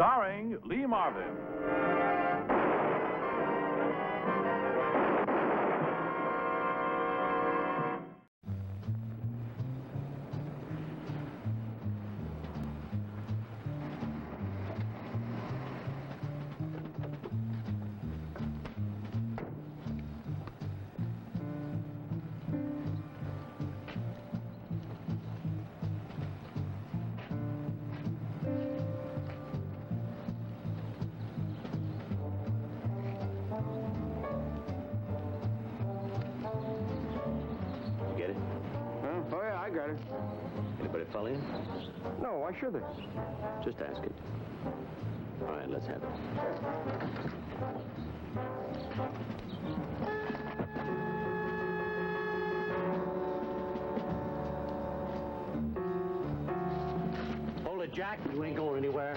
starring Lee Marvin. Anybody follow you? No, why should they? Just asking. All right, let's have it. Hold it, Jack. You ain't going anywhere.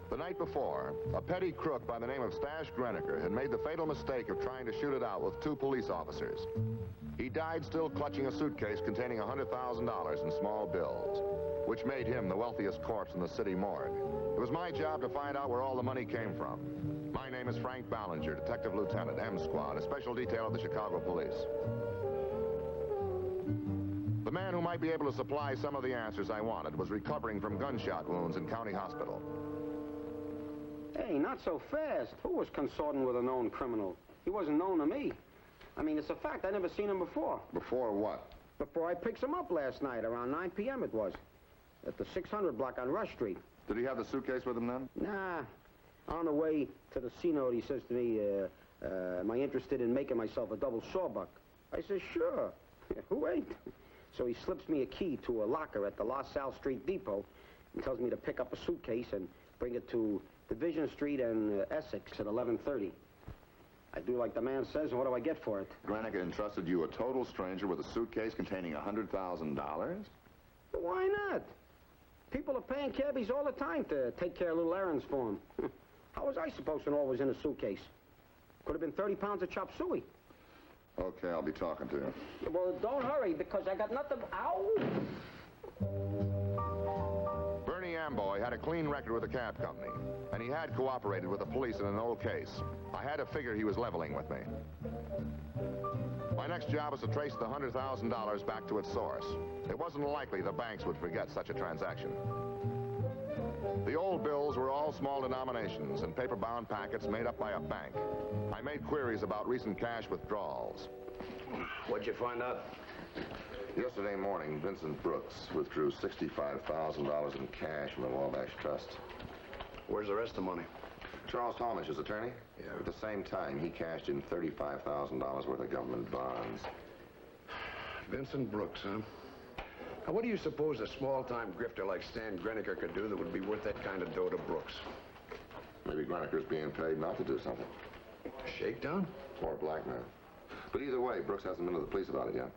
The night before, a petty crook by the name of Stash Greeniker had made the fatal mistake of trying to shoot it out with 2 police officers. He died still clutching a suitcase containing $100,000 in small bills, which made him the wealthiest corpse in the city morgue. It was my job to find out where all the money came from. My name is Frank Ballinger, Detective Lieutenant, M Squad, a special detail of the Chicago Police. The man who might be able to supply some of the answers I wanted was recovering from gunshot wounds in County Hospital. Hey, not so fast. Who was consorting with a known criminal? He wasn't known to me. I mean, it's a fact. I never seen him before. Before what? Before I picked him up last night, around 9 p.m. it was, at the 600 block on Rush Street. Did he have the suitcase with him then? Nah. On the way to the C-note, he says to me, am I interested in making myself a double sawbuck? I says, sure. Who ain't? So he slips me a key to a locker at the La Salle Street Depot and tells me to pick up a suitcase and bring it to Division Street and Essex at 11:30. I do like the man says, and what do I get for it? Greeniker entrusted you, a total stranger, with a suitcase containing $100,000? Well, why not? People are paying cabbies all the time to take care of little errands for them. How was I supposed to know what was in a suitcase? Could have been 30 pounds of chop suey. Okay, I'll be talking to you. Well, don't hurry, because I got nothing... Ow! Bernie Amboy had a clean record with the cab company, and he had cooperated with the police in an old case. I had to figure he was leveling with me. My next job was to trace the $100,000 back to its source. It wasn't likely the banks would forget such a transaction. The old bills were all small denominations and paper-bound packets made up by a bank. I made queries about recent cash withdrawals. What'd you find out? Yesterday morning, Vincent Brooks withdrew $65,000 in cash from the Wabash Trust. Where's the rest of the money? Charles Talmadge, his attorney? Yeah. At the same time, he cashed in $35,000 worth of government bonds. Vincent Brooks, huh? Now, what do you suppose a small-time grifter like Stan Greeniker could do that would be worth that kind of dough to Brooks? Maybe Greeniker's being paid not to do something. Shakedown? Or blackmail. But either way, Brooks hasn't been to the police about it yet.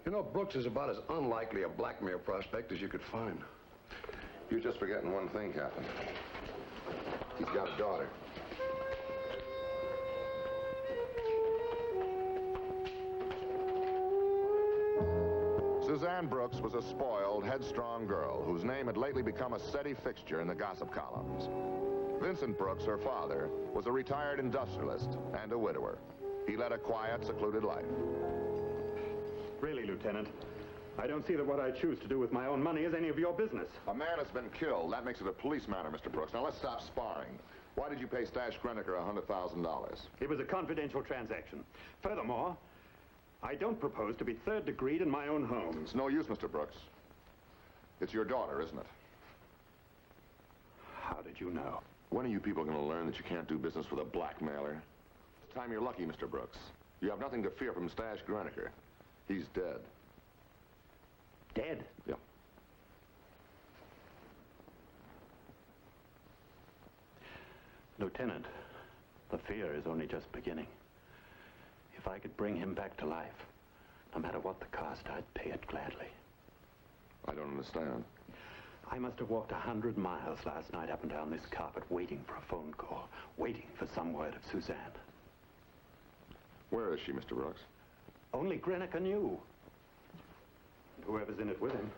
You know, Brooks is about as unlikely a blackmail prospect as you could find. You're just forgetting one thing, Captain. He's got a daughter. Suzanne Brooks was a spoiled, headstrong girl whose name had lately become a steady fixture in the gossip columns. Vincent Brooks, her father, was a retired industrialist and a widower. He led a quiet, secluded life. Really, Lieutenant, I don't see that what I choose to do with my own money is any of your business. A man has been killed. That makes it a police matter, Mr. Brooks. Now, let's stop sparring. Why did you pay Stash Greeniker $100,000? It was a confidential transaction. Furthermore, I don't propose to be third-degreed in my own home. It's no use, Mr. Brooks. It's your daughter, isn't it? How did you know? When are you people going to learn that you can't do business with a blackmailer? This time you're lucky, Mr. Brooks. You have nothing to fear from Stash Greeniker. He's dead. Dead? Yeah. Lieutenant, the fear is only just beginning. If If I could bring him back to life, no matter what the cost, I'd pay it gladly. I don't understand. I must have walked 100 miles last night up and down this carpet waiting for a phone call, waiting for some word of Suzanne. Where is she, Mr. Brooks? Only Grenica knew. And whoever's in it with him.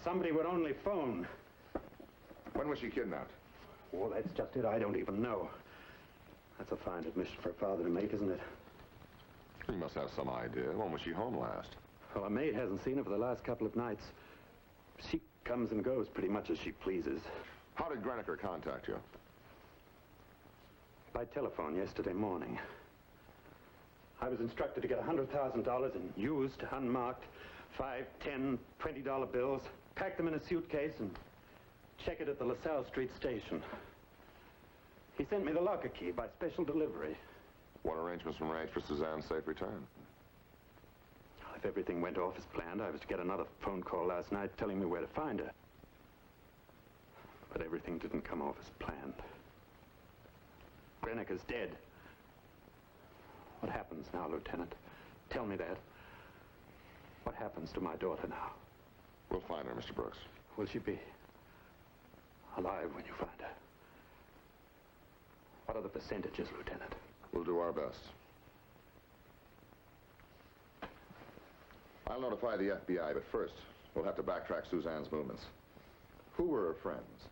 Somebody would only phone. When was she kidnapped? Well, that's just it. I don't even know. That's a fine admission for a father to make, isn't it? You must have some idea. When was she home last? Well, a maid hasn't seen her for the last couple of nights. She comes and goes pretty much as she pleases. How did Grenica contact you? By telephone yesterday morning. I was instructed to get $100,000 in used, unmarked, $5, $10, $20 bills, pack them in a suitcase, and check it at the LaSalle Street station. He sent me the locker key by special delivery. What arrangements were made for Suzanne's safe return? If everything went off as planned, I was to get another phone call last night telling me where to find her. But everything didn't come off as planned. Grenica's dead. What happens now, Lieutenant? Tell me that. What happens to my daughter now? We'll find her, Mr. Brooks. Will she be alive when you find her? What are the percentages, Lieutenant? We'll do our best. I'll notify the FBI, but first, we'll have to backtrack Suzanne's movements. Who were her friends?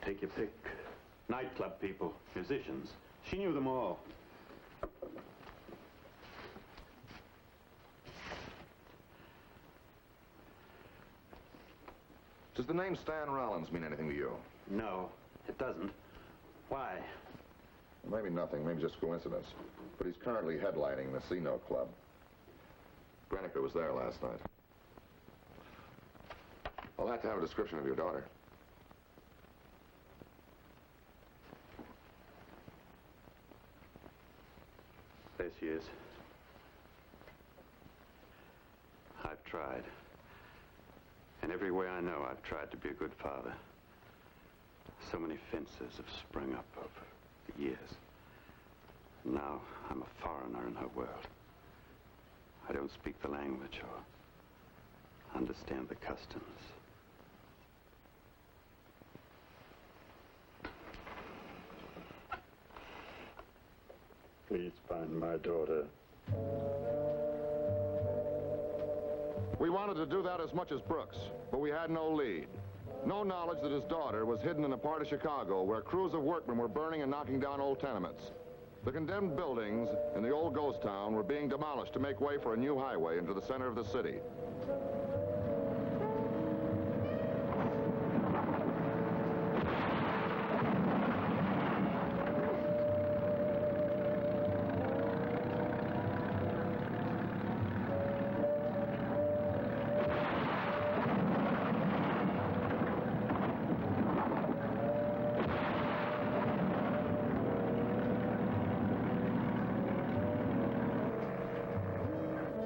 Take your pick. Nightclub people, musicians. She knew them all. Does the name Stan Rollins mean anything to you? No, it doesn't. Why? Well, maybe nothing, maybe just coincidence. But he's currently headlining the Casino Club. Grenica was there last night. I'll have to have a description of your daughter. There she is. I've tried. And every way I know, I've tried to be a good father. So many fences have sprung up over the years. Now, I'm a foreigner in her world. I don't speak the language or understand the customs. Please find my daughter. We wanted to do that as much as Brooks, but we had no lead. No knowledge that his daughter was hidden in a part of Chicago where crews of workmen were burning and knocking down old tenements. The condemned buildings in the old ghost town were being demolished to make way for a new highway into the center of the city.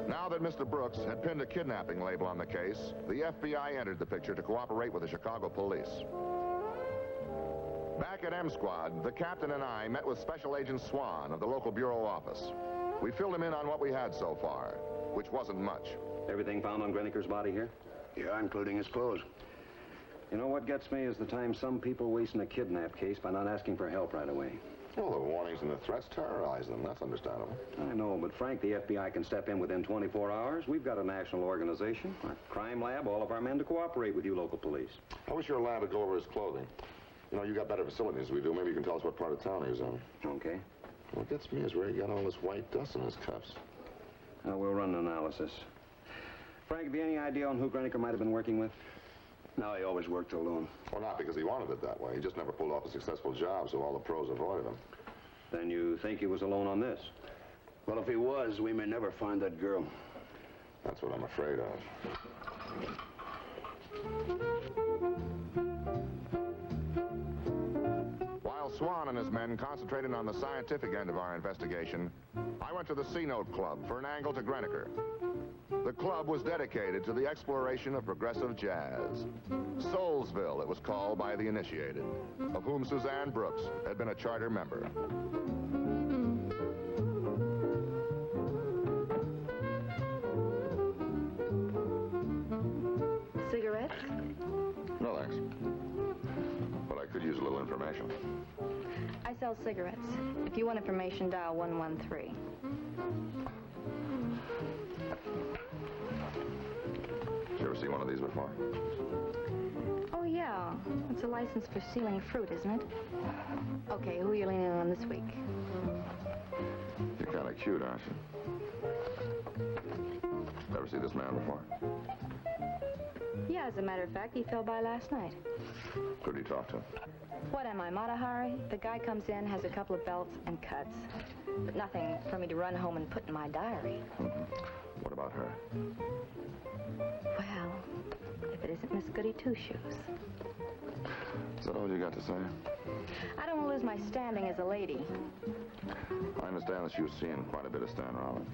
Now that Mr. Brooks had pinned a kidnapping label on the case, the FBI entered the picture to cooperate with the Chicago police. Back at M Squad, the captain and I met with Special Agent Swan of the local bureau office. We filled him in on what we had so far, which wasn't much. Everything found on Greniker's body here? Yeah, including his clothes. You know what gets me is the time some people waste in a kidnap case by not asking for help right away. Well, the warnings and the threats terrorize them. That's understandable. I know, but Frank, the FBI can step in within 24 hours. We've got a national organization, our crime lab, all of our men to cooperate with you local police. I wish your lab would go over his clothing. You know, you got better facilities than we do. Maybe you can tell us what part of town he was in. Okay. What gets me is where he got all this white dust in his cuffs. We'll run an analysis. Frank, have you any idea on who Greniker might have been working with? No, he always worked alone. Well, not because he wanted it that way. He just never pulled off a successful job, so all the pros avoided him. Then you think he was alone on this? Well, if he was, we may never find that girl. That's what I'm afraid of. While Swan and his men concentrated on the scientific end of our investigation, I went to the C-Note Club for an angle to Greeniker. The club was dedicated to the exploration of progressive jazz. Soulsville, it was called by the initiated, of whom Suzanne Brooks had been a charter member. Cigarettes? No, thanks. But I could use a little information. I sell cigarettes. If you want information, dial 113. Did you ever see one of these before? Oh, yeah. It's a license for stealing fruit, isn't it? Okay, who are you leaning on this week? You're kind of cute, aren't you? Ever see this man before? Yeah, as a matter of fact, he fell by last night. Who did he talk to? What am I, Matahari? The guy comes in, has a couple of belts and cuts. But nothing for me to run home and put in my diary. What about her? Well, if it isn't Miss Goody Two-Shoes. Is that all you got to say? I don't want to lose my standing as a lady. I understand that she was seeing quite a bit of Stan Rollins.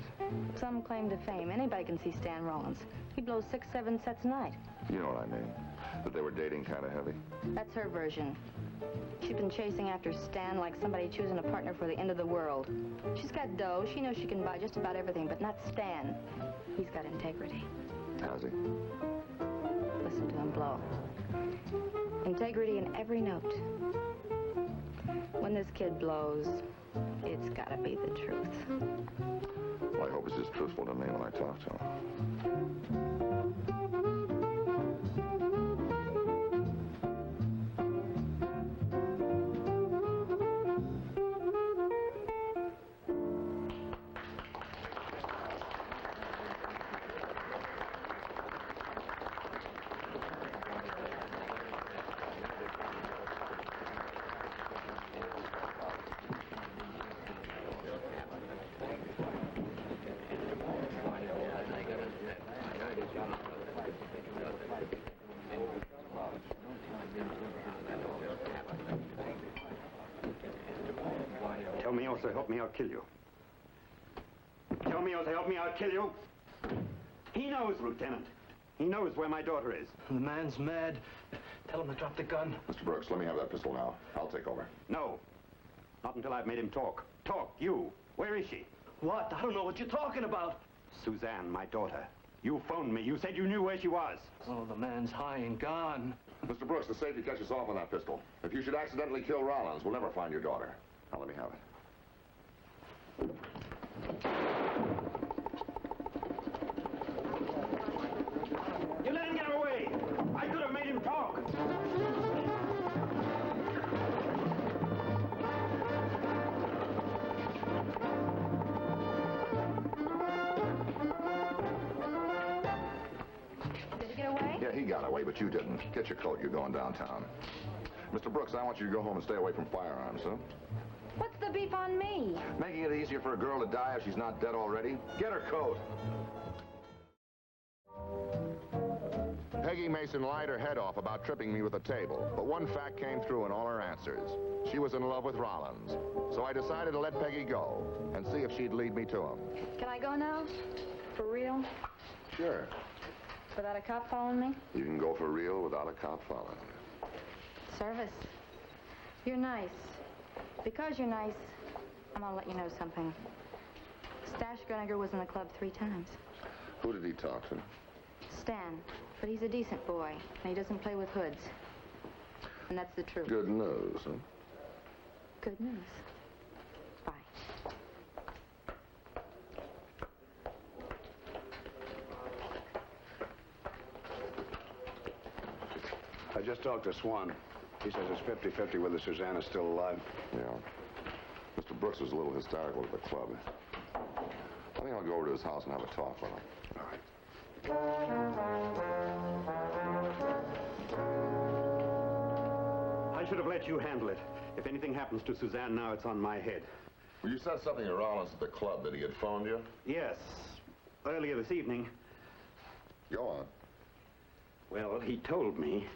Some claim to fame. Anybody can see Stan Rollins. He blows 6, 7 sets a night. You know what I mean. That they were dating kind of heavy. That's her version. She's been chasing after Stan like somebody choosing a partner for the end of the world. She's got dough. She knows she can buy just about everything, but not Stan. He's got integrity. Has he? Listen to him blow. Integrity in every note. When this kid blows, it's gotta be the truth. Well, I hope he's as truthful to me when I talk to him. Tell me, or say help me, I'll kill you. Tell me, or say help me, I'll kill you. He knows, Lieutenant. He knows where my daughter is. The man's mad. Tell him to drop the gun. Mr. Brooks, let me have that pistol now. I'll take over. No. Not until I've made him talk. Talk, you. Where is she? What? I don't know what you're talking about. Suzanne, my daughter. You phoned me. You said you knew where she was. Oh, the man's high and gone. Mr. Brooks, the safety catches off on that pistol. If you should accidentally kill Rollins, we'll never find your daughter. Now, let me have it. You let him get away. I could have made him talk. Did he get away? Yeah, he got away, but you didn't. Get your coat. You're going downtown. Mr. Brooks, I want you to go home and stay away from firearms, huh? What's the beef on me? Making it easier for a girl to die if she's not dead already? Get her coat. Peggy Mason lied her head off about tripping me with a table, but one fact came through in all her answers. She was in love with Rollins. So I decided to let Peggy go and see if she'd lead me to him. Can I go now? For real? Sure. Without a cop following me? You can go for real without a cop following you. Service. You're nice. Because you're nice, I'm gonna let you know something. Stash Greeniker was in the club 3 times. Who did he talk to? Stan. But he's a decent boy, and he doesn't play with hoods. And that's the truth. Good news, huh? Good news. Bye. I just talked to Swan. He says it's 50-50 whether Susanna's still alive. Yeah. Mr. Brooks was a little hysterical at the club. I think I'll go over to his house and have a talk with him. All right. I should have let you handle it. If anything happens to Suzanne now, it's on my head. Well, you said something to Rollins at the club that he had phoned you? Yes. Earlier this evening. Go on. Well, he told me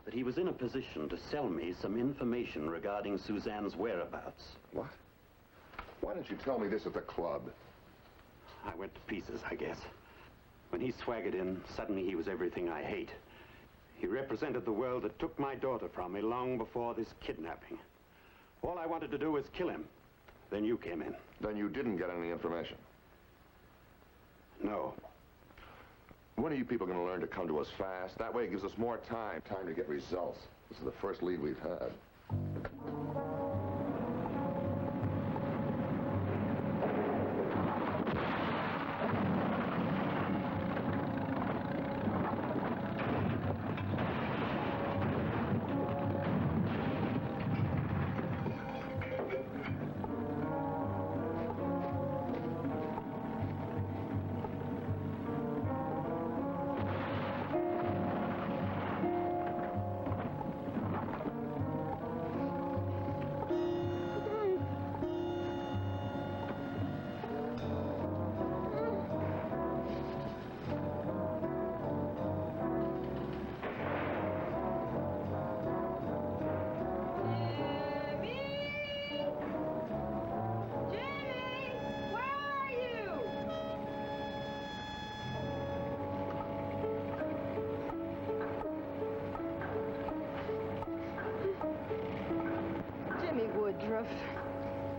that he was in a position to sell me some information regarding Suzanne's whereabouts. What? Why didn't you tell me this at the club? I went to pieces, I guess. When he swaggered in, suddenly he was everything I hate. He represented the world that took my daughter from me long before this kidnapping. All I wanted to do was kill him. Then you came in. Then you didn't get any information. No. When are you people going to learn to come to us fast? That way it gives us more time to get results. This is the first lead we've had.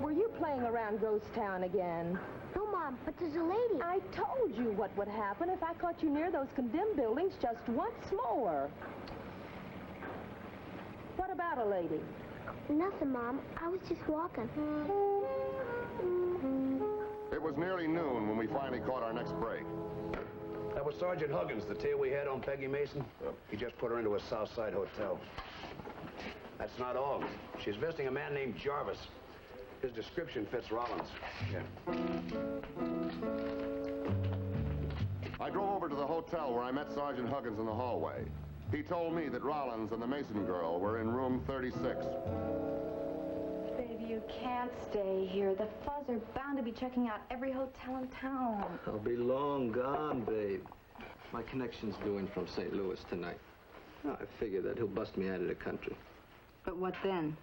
Were you playing around Ghost Town again? No, Mom, but there's a lady. I told you what would happen if I caught you near those condemned buildings just once more. What about a lady? Nothing, Mom. I was just walking. It was nearly noon when we finally caught our next break. That was Sergeant Huggins, the tail we had on Peggy Mason. He just put her into a South Side hotel. That's not all. She's visiting a man named Jarvis. His description fits Rollins. Yeah. I drove over to the hotel where I met Sergeant Huggins in the hallway. He told me that Rollins and the Mason girl were in room 36. Baby, you can't stay here. The fuzz are bound to be checking out every hotel in town. I'll be long gone, babe. My connection's due in from St. Louis tonight. Oh, I figure that he'll bust me out of the country. But what then?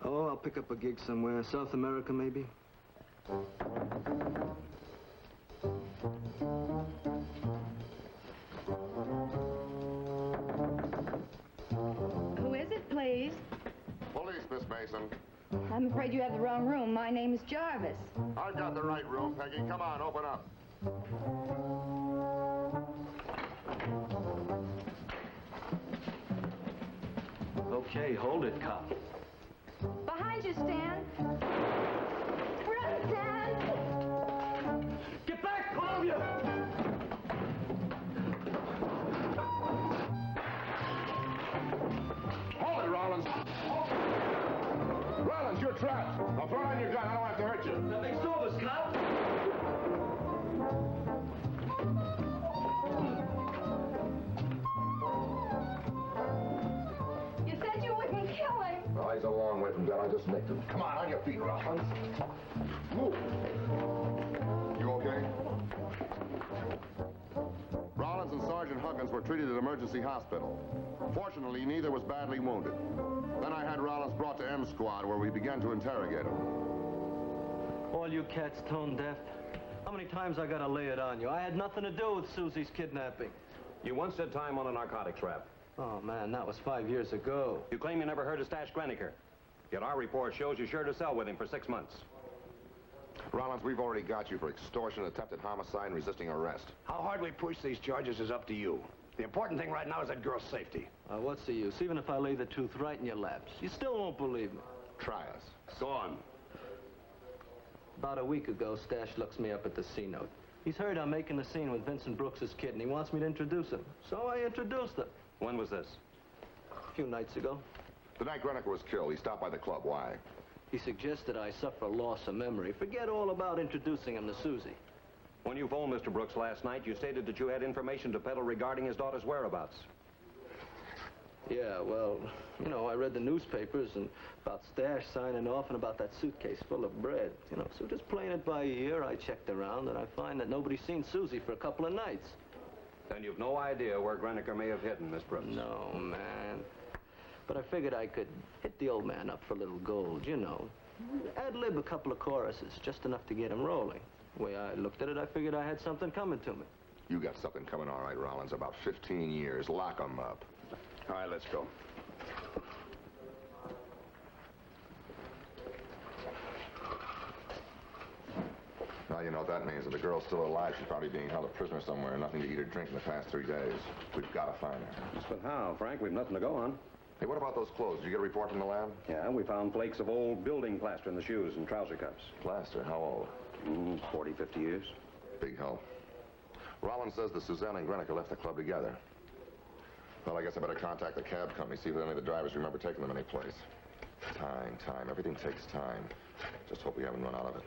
Oh, I'll pick up a gig somewhere. South America, maybe? Who is it, please? Police, Miss Mason. I'm afraid you have the wrong room. My name is Jarvis. I've got the right room, Peggy. Come on, open up. Okay, hold it, cop. Behind you, Stan. Run, Stan! Get back, all of you! Hold it, Rollins. Rollins, you're trapped. Now throw down your gun. I don't have to hurt you. Nothing's over, cop. You said you wouldn't kill him. Well, he's a long way from dead. I just nicked him. Come on your feet, Rollins. Move. You okay? Rollins and Sergeant Huggins were treated at emergency hospital. Fortunately, neither was badly wounded. Then I had Rollins brought to M Squad, where we began to interrogate him. All you cats tone deaf. How many times I gotta lay it on you? I had nothing to do with Susie's kidnapping. You once did time on a narcotics rap. Oh, man, that was 5 years ago. You claim you never heard of Stash Greniker. Yet our report shows you sure to sell with him for 6 months. Rollins, we've already got you for extortion, attempted homicide, and resisting arrest. How hard we push these charges is up to you. The important thing right now is that girl's safety. What's the use? Even if I lay the truth right in your laps, you still won't believe me. Try us. Go on. About a week ago, Stash looks me up at the C-Note. He's heard I'm making a scene with Vincent Brooks's kid, and he wants me to introduce him. So I introduced him. When was this? A few nights ago. The night Greniker was killed, he stopped by the club. Why? He suggested I suffer loss of memory. Forget all about introducing him to Susie. When you phoned Mr. Brooks last night, you stated that you had information to peddle regarding his daughter's whereabouts. Yeah, well, you know, I read the newspapers and about Stash signing off and about that suitcase full of bread. You know, so just playing it by ear, I checked around and I find that nobody's seen Susie for a couple of nights. Then you've no idea where Greeniker may have hidden, Miss Brooks? No, man. But I figured I could hit the old man up for a little gold, you know. Ad-lib a couple of choruses, just enough to get him rolling. The way I looked at it, I figured I had something coming to me. You got something coming, all right, Rollins. About 15 years. Lock 'em up. All right, let's go. Now, you know what that means. If the girl's still alive, she's probably being held a prisoner somewhere. Nothing to eat or drink in the past 3 days. We've got to find her. But how, Frank? We've nothing to go on. Hey, what about those clothes? Did you get a report from the lab? Yeah, we found flakes of old building plaster in the shoes and trouser cuffs. Plaster? How old? 40, 50 years. Big help. Rollins says that Suzanne and Greeniker left the club together. Well, I guess I better contact the cab company, see if any of the drivers remember taking them any place. Time. Everything takes time. Just hope we haven't run out of it.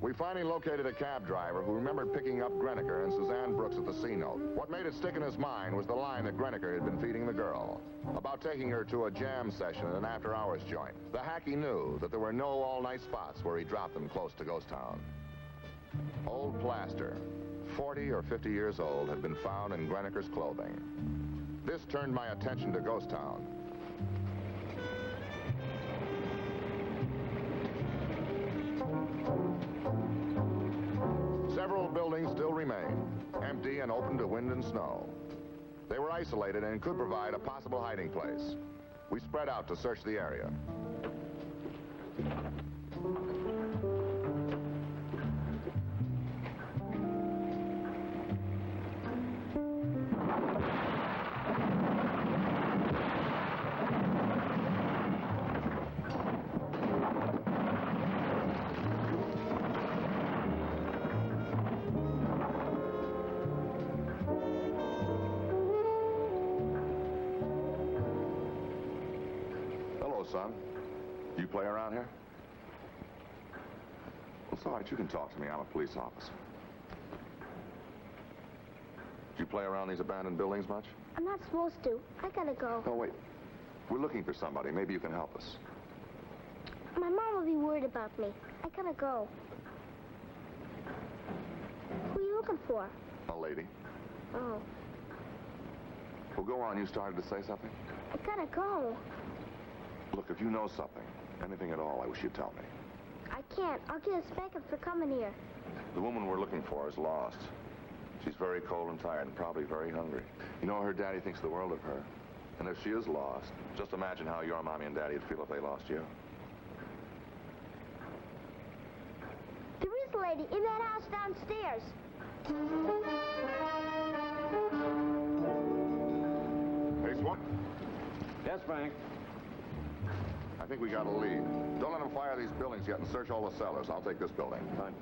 We finally located a cab driver who remembered picking up Greeniker and Suzanne Brooks at the C-note. What made it stick in his mind was the line that Greeniker had been feeding the girl about taking her to a jam session at an after-hours joint. The hacky knew that there were no all-night spots where he dropped them close to Ghost Town. Old plaster, 40 or 50 years old, had been found in Greeniker's clothing. This turned my attention to Ghost Town. Several buildings still remained, empty and open to wind and snow. They were isolated and could provide a possible hiding place. We spread out to search the area. Son, you play around here? Well, it's all right. You can talk to me. I'm a police officer. Do you play around these abandoned buildings much? I'm not supposed to. I gotta go. Oh, wait. We're looking for somebody. Maybe you can help us. My mom will be worried about me. I gotta go. Who are you looking for? A lady. Oh. Well, go on. You started to say something? I gotta go. Look, if you know something, anything at all, I wish you'd tell me. I can't. I'll get a spanking for coming here. The woman we're looking for is lost. She's very cold and tired and probably very hungry. You know, her daddy thinks the world of her. And if she is lost, just imagine how your mommy and daddy would feel if they lost you. There is a lady in that house downstairs. Hey, Swamp. Yes, Frank. I think we got a lead. Don't let them fire these buildings yet and search all the cellars. I'll take this building. Fine.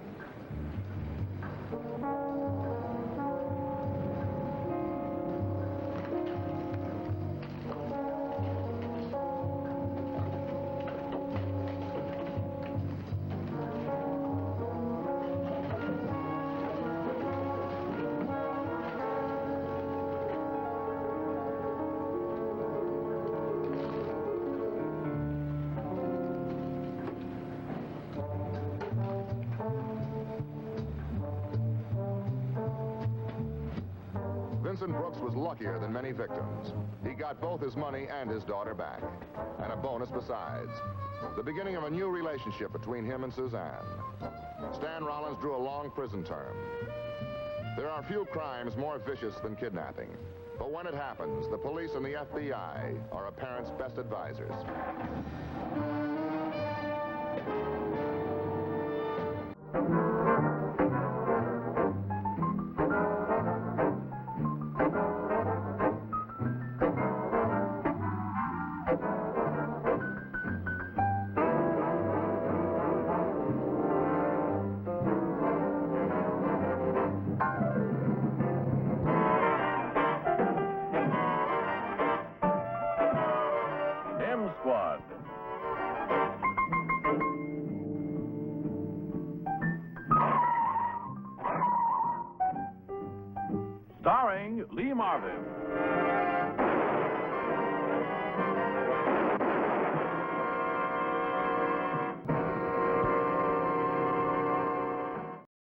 Vincent Brooks was luckier than many victims. He got both his money and his daughter back. And a bonus besides. The beginning of a new relationship between him and Suzanne. Stan Rollins drew a long prison term. There are few crimes more vicious than kidnapping. But when it happens, the police and the FBI are a parent's best advisors. Squad. starring Lee Marvin.